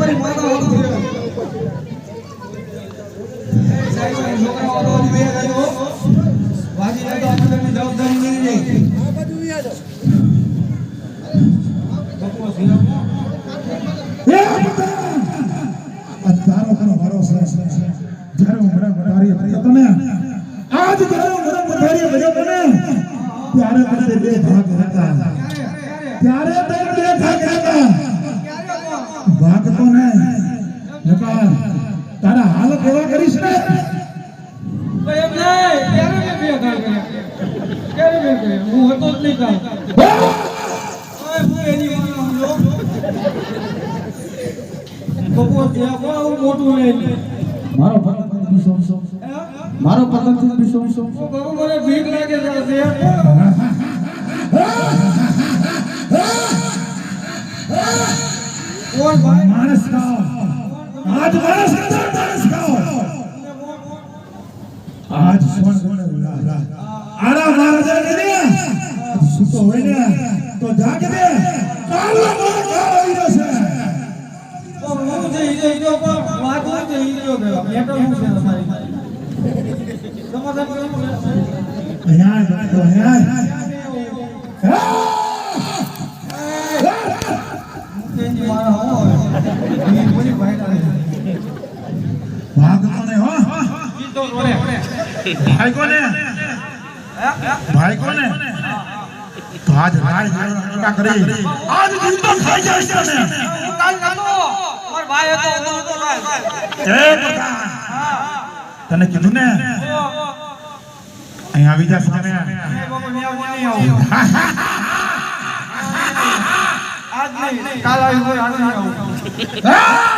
તમારી માતા હોત છે સાહેબ છોકરાઓ તો બે ગયો વાજી તો આપણને જવાબદારી નહીં રહી આ બાજુ આવી જાઓ બકવો સિરમ એ તારો ભરોસો જારો મરા મરારી તમે આજ જારો મરા મરારી ભજો તમે ત્યારે તે બે ભાગ હતા ત્યારે તે બે ભાગ હતા ભાગ તો ને નકાર તારા હાલ કેવા કરીશ ને એમ નહીં ત્યારે મે બે ભાગ કર્યા ત્યારે મે હું હતો જ નહીં કાઈ ઓય હું એની માનો લો બકવો ત્યાં બહુ મોટું નહીં મારો પતંગ વિશ્વ મારો પતંગ વિશ્વ બહુ મને ભીખ લાગે છે કોણ ભાઈ માણસ કા આજ માણસ કા આજ સોન આરા મહારાજા ને સુતો હોય ને તો જાગ દે કાલો મારો કાળ આવી રહ્યો છે હું જે ઈજો પણ વાતો જે ઈજો ગયો મેટો હું છે તમારી સમાધાન કરો અહીંયા તો અહીંયા તેની મારા હો એ બોલી ભાઈ ભાગ કોને હો તો રોરે ભાઈ કોને તો આજ રાજ કા કરી આજ જીતો ખાઈ જાય છે ને કાલ નતો માર ભાઈ હતો હું તો રાજ એ તને કીધું ને અહીં આવી જા સામે એ બાબુ નહીં આવું આજ નહીં કાલ આવી હોય આજ નહીં આવું